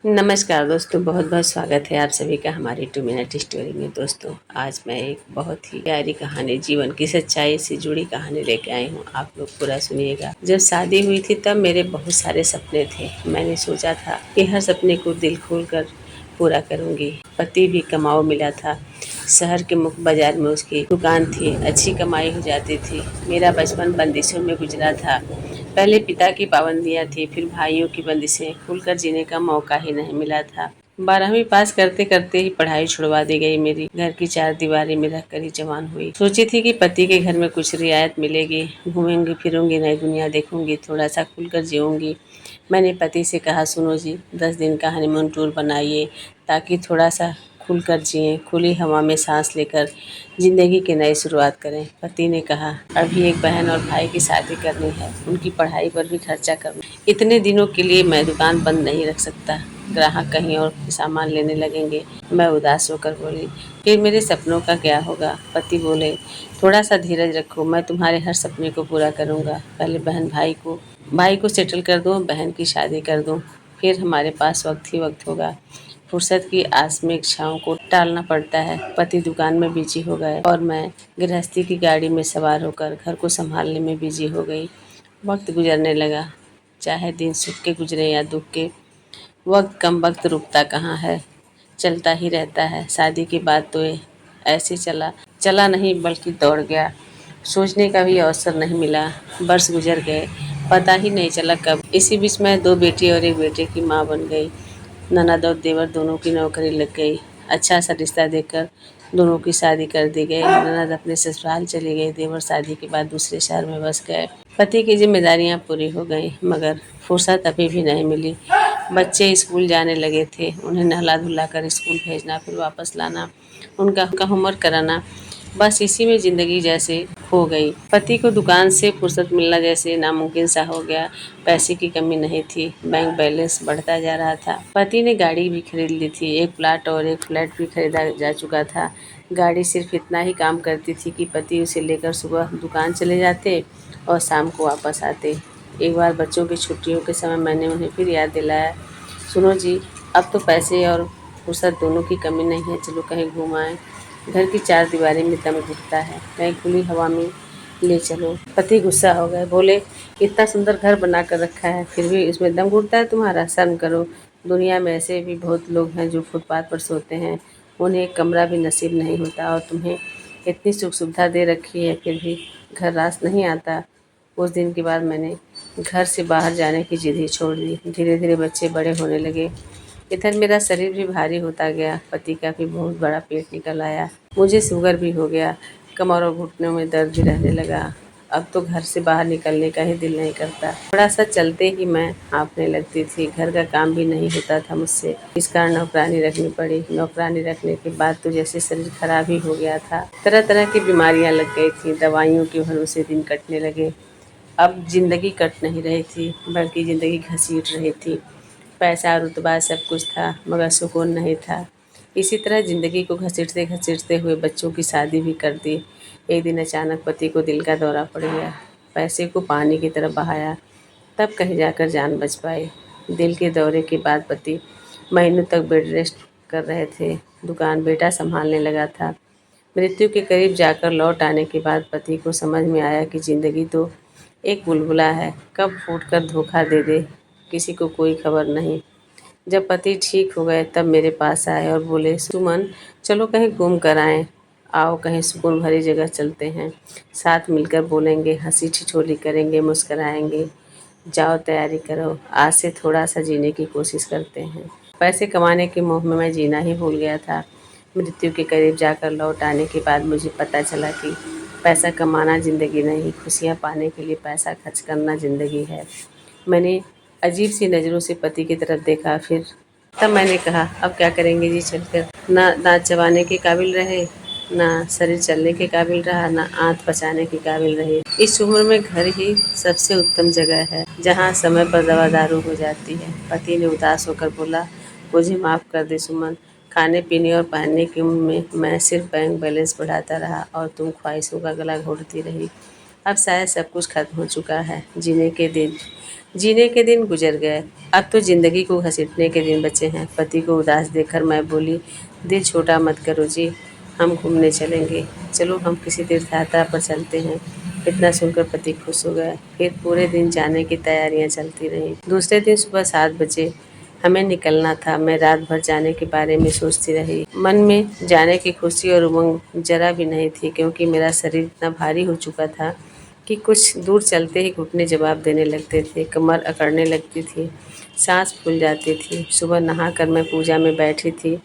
नमस्कार दोस्तों, बहुत बहुत स्वागत है आप सभी का हमारी 2 मिनट स्टोरी में। दोस्तों, आज मैं एक बहुत ही प्यारी कहानी, जीवन की सच्चाई से जुड़ी कहानी लेके आई हूँ। आप लोग पूरा सुनिएगा। जब शादी हुई थी तब मेरे बहुत सारे सपने थे। मैंने सोचा था कि हर सपने को दिल खोल कर पूरा करूँगी। पति भी कमाओ मिला था। शहर के मुख्य बाजार में उसकी दुकान थी, अच्छी कमाई हो जाती थी। मेरा बचपन बंदिशों में गुजरा था। पहले पिता की पाबंदियां थी, फिर भाइयों की बंदिशें। खुलकर जीने का मौका ही नहीं मिला था। 12वीं पास करते करते ही पढ़ाई छुड़वा दी गई मेरी। घर की चार दीवारी में रहकर ही जवान हुई। सोची थी कि पति के घर में कुछ रियायत मिलेगी, घूमूंगी फिरूंगी, नई दुनिया देखूंगी, थोड़ा सा खुलकर जीऊंगी। मैंने पति से कहा, सुनो जी, 10 दिन का हनीमून टूर बनाइए ताकि थोड़ा सा खुलकर जिएं, खुली हवा में सांस लेकर जिंदगी की नई शुरुआत करें। पति ने कहा, अभी एक बहन और भाई की शादी करनी है, उनकी पढ़ाई पर भी खर्चा करना। इतने दिनों के लिए मैं दुकान बंद नहीं रख सकता, ग्राहक कहीं और सामान लेने लगेंगे। मैं उदास होकर बोली, फिर मेरे सपनों का क्या होगा? पति बोले, थोड़ा सा धीरज रखो, मैं तुम्हारे हर सपने को पूरा करूंगा। पहले भाई को सेटल कर दूं, बहन की शादी कर दूं, फिर हमारे पास वक्त ही वक्त होगा। फुर्सत की आस में इच्छाओं को टालना पड़ता है। पति दुकान में बिजी हो गए और मैं गृहस्थी की गाड़ी में सवार होकर घर को संभालने में बिजी हो गई। वक्त गुजरने लगा, चाहे दिन सुख के गुजरे या दुख के। वक्त कम वक्त रुकता कहाँ है, चलता ही रहता है। शादी के बाद तो ये ऐसे चला चला नहीं बल्कि दौड़ गया। सोचने का भी अवसर नहीं मिला। वर्ष गुजर गए, पता ही नहीं चला कब। इसी बीच मैं 2 बेटी और एक बेटे की माँ बन गई। ननद और देवर दोनों की नौकरी लग गई। अच्छा सा रिश्ता देखकर दोनों की शादी कर दी गई। ननद अपने ससुराल चली गई, देवर शादी के बाद दूसरे शहर में बस गए। पति की जिम्मेदारियां पूरी हो गई, मगर फुर्सत अभी भी नहीं मिली। बच्चे स्कूल जाने लगे थे, उन्हें नहला धुला कर स्कूल भेजना, फिर वापस लाना, उनका होमवर्क कराना, बस इसी में जिंदगी जैसे खो गई। पति को दुकान से फुर्सत मिलना जैसे नामुमकिन सा हो गया। पैसे की कमी नहीं थी, बैंक बैलेंस बढ़ता जा रहा था। पति ने गाड़ी भी खरीद ली थी, एक प्लाट और एक फ्लैट भी खरीदा जा चुका था। गाड़ी सिर्फ इतना ही काम करती थी कि पति उसे लेकर सुबह दुकान चले जाते और शाम को वापस आते। एक बार बच्चों की छुट्टियों के समय मैंने उन्हें फिर याद दिलाया, सुनो जी, अब तो पैसे और फुर्सत दोनों की कमी नहीं है, चलो कहीं घूम आए। घर की चार दीवारी में दम घुटता है, कहीं खुली हवा में ले चलो। पति गुस्सा हो गए, बोले, इतना सुंदर घर बना कर रखा है, फिर भी इसमें दम घुटता है तुम्हारा? शर्म करो। दुनिया में ऐसे भी बहुत लोग हैं जो फुटपाथ पर सोते हैं, उन्हें एक कमरा भी नसीब नहीं होता, और तुम्हें इतनी सुख सुविधा दे रखी है फिर भी घर रास नहीं आता। उस दिन के बाद मैंने घर से बाहर जाने की जिद ही छोड़ दी। धीरे धीरे बच्चे बड़े होने लगे, इधर मेरा शरीर भी भारी होता गया। पति का भी बहुत बड़ा पेट निकल आया, मुझे शुगर भी हो गया, कमर और घुटनों में दर्द भी रहने लगा। अब तो घर से बाहर निकलने का ही दिल नहीं करता। थोड़ा सा चलते ही मैं हाँफने लगती थी। घर का काम भी नहीं होता था मुझसे, इस कारण नौकरानी रखनी पड़ी। नौकरानी रखने के बाद तो जैसे शरीर खराब ही हो गया था। तरह तरह की बीमारियां लग गई थी, दवाइयों के भरोसे दिन कटने लगे। अब जिंदगी कट नहीं रही थी, बल्कि जिंदगी घसीट रही थी। पैसा रुतबा सब कुछ था, मगर सुकून नहीं था। इसी तरह ज़िंदगी को घसीटते घसीटते हुए बच्चों की शादी भी कर दी। एक दिन अचानक पति को दिल का दौरा पड़ गया। पैसे को पानी की तरह बहाया, तब कहीं जाकर जान बच पाई। दिल के दौरे के बाद पति महीनों तक बेड रेस्ट कर रहे थे। दुकान बेटा संभालने लगा था। मृत्यु के करीब जाकर लौट आने के बाद पति को समझ में आया कि ज़िंदगी तो एक बुलबुला है, कब फूटकर धोखा दे दे किसी को कोई खबर नहीं। जब पति ठीक हो गए तब मेरे पास आए और बोले, सुमन, चलो कहीं घूम कर आएं। आओ कहीं सुकून भरी जगह चलते हैं, साथ मिलकर बोलेंगे, हंसी ठिठोली करेंगे, मुस्कराएंगे। जाओ तैयारी करो, आज से थोड़ा सा जीने की कोशिश करते हैं। पैसे कमाने के मोह में मैं जीना ही भूल गया था। मृत्यु के करीब जाकर लौट आने के बाद मुझे पता चला कि पैसा कमाना ज़िंदगी नहीं, खुशियाँ पाने के लिए पैसा खर्च करना ज़िंदगी है। मैंने अजीब सी नज़रों से पति की तरफ देखा, फिर तब मैंने कहा, अब क्या करेंगे जी चलकर? ना दाँत चबाने के काबिल रहे, ना शरीर चलने के काबिल रहा, ना आँत पचाने के काबिल रहे। इस उम्र में घर ही सबसे उत्तम जगह है, जहाँ समय पर दवा दारू हो जाती है। पति ने उदास होकर बोला, मुझे माफ़ कर दे सुमन, खाने पीने और पहनने के में मैं सिर्फ बैंक बैलेंस बढ़ाता रहा और तुम ख्वाहिशों का गला घोटती रही। अब शायद सब कुछ खत्म हो चुका है, जीने के दिन जीने के दिन गुजर गए, अब तो जिंदगी को घसीटने के दिन बचे हैं। पति को उदास देखकर मैं बोली, दिल छोटा मत करो जी, हम घूमने चलेंगे। चलो हम किसी तीर्थ यात्रा पर चलते हैं। इतना सुनकर पति खुश हो गया। फिर पूरे दिन जाने की तैयारियां चलती रहीं। दूसरे दिन सुबह 7 बजे हमें निकलना था। मैं रात भर जाने के बारे में सोचती रही। मन में जाने की खुशी और उमंग जरा भी नहीं थी, क्योंकि मेरा शरीर इतना भारी हो चुका था कि कुछ दूर चलते ही घुटने जवाब देने लगते थे, कमर अकड़ने लगती थी, सांस फूल जाती थी। सुबह नहाकर मैं पूजा में बैठी थी,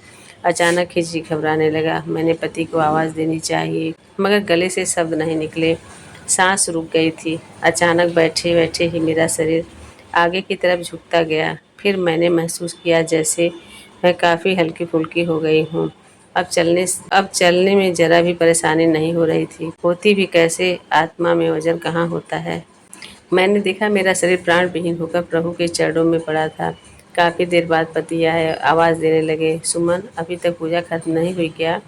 अचानक ही जी घबराने लगा। मैंने पति को आवाज़ देनी चाहिए, मगर गले से शब्द नहीं निकले। सांस रुक गई थी। अचानक बैठे बैठे ही मेरा शरीर आगे की तरफ झुकता गया। फिर मैंने महसूस किया जैसे मैं काफ़ी हल्की फुल्की हो गई हूँ। अब चलने में ज़रा भी परेशानी नहीं हो रही थी। होती भी कैसे, आत्मा में वजन कहाँ होता है। मैंने देखा मेरा शरीर प्राण विहीन होकर प्रभु के चरणों में पड़ा था। काफ़ी देर बाद पति आए, आवाज़ देने लगे, सुमन अभी तक पूजा खत्म नहीं हुई क्या?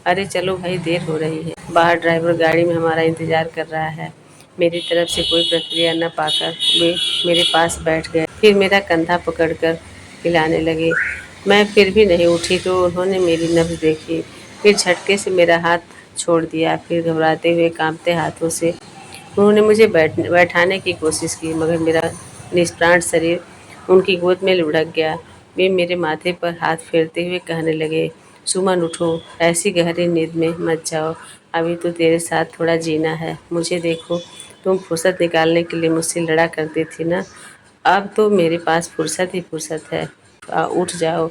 अरे चलो भाई, देर हो रही है। बाहर ड्राइवर गाड़ी में हमारा इंतज़ार कर रहा है। मेरी तरफ से कोई प्रतिक्रिया न पाकर वे मेरे पास बैठ गए। फिर मेरा कंधा पकड़कर हिलाने लगे। मैं फिर भी नहीं उठी तो उन्होंने मेरी नब्ज़ देखी। फिर झटके से मेरा हाथ छोड़ दिया। फिर घबराते हुए कांपते हाथों से उन्होंने मुझे बैठाने की कोशिश की, मगर मेरा निष्प्राण शरीर उनकी गोद में लुढ़क गया। वे मेरे माथे पर हाथ फेरते हुए कहने लगे, सुमन उठो, ऐसी गहरी नींद में मत जाओ। अभी तो तेरे साथ थोड़ा जीना है। मुझे देखो, तुम फुर्सत निकालने के लिए मुझसे लड़ा करती थी ना, अब तो मेरे पास फुर्सत ही फुर्सत है। उठ जाओ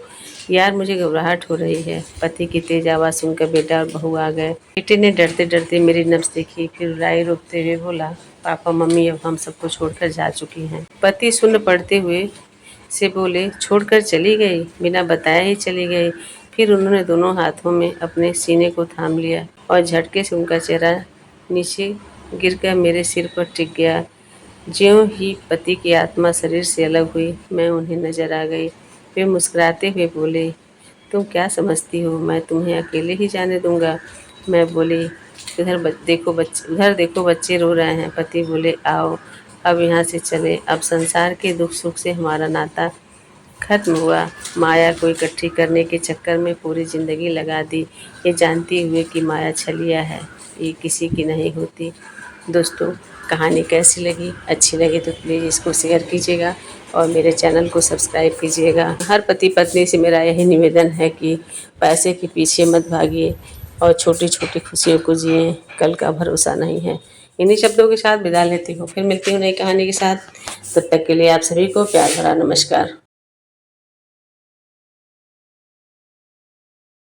यार, मुझे घबराहट हो रही है। पति की तेज आवाज़ सुनकर बेटा और बहू आ गए। बेटे ने डरते डरते मेरी नब्ज़ देखी, फिर रुलाई रोकते हुए बोला, पापा मम्मी अब हम सबको छोड़कर जा चुकी हैं। पति सुन्न पड़ते हुए से बोले, छोड़कर चली गई? बिना बताए ही चली गई? फिर उन्होंने दोनों हाथों में अपने सीने को थाम लिया और झटके से उनका चेहरा नीचे गिरकर मेरे सिर पर टिक गया। ज्यों ही पति की आत्मा शरीर से अलग हुई, मैं उन्हें नजर आ गई। वे मुस्कुराते हुए बोले, तुम क्या समझती हो मैं तुम्हें अकेले ही जाने दूंगा? मैं बोली, उधर देखो बच्चे रो रहे हैं। पति बोले, आओ अब यहाँ से चले। अब संसार के दुख सुख से हमारा नाता खत्म हुआ। माया को इकट्ठी करने के चक्कर में पूरी ज़िंदगी लगा दी, ये जानते हुए कि माया छलिया है, ये किसी की नहीं होती। दोस्तों, कहानी कैसी लगी? अच्छी लगी तो प्लीज़ इसको शेयर कीजिएगा और मेरे चैनल को सब्सक्राइब कीजिएगा। हर पति पत्नी से मेरा यही निवेदन है कि पैसे के पीछे मत भागिए और छोटी छोटी खुशियों को जिए, कल का भरोसा नहीं है। इन्हीं शब्दों के साथ विदा लेती हूँ, फिर मिलती हूँ नई कहानी के साथ। तब तक के लिए आप सभी को प्यार भरा नमस्कार।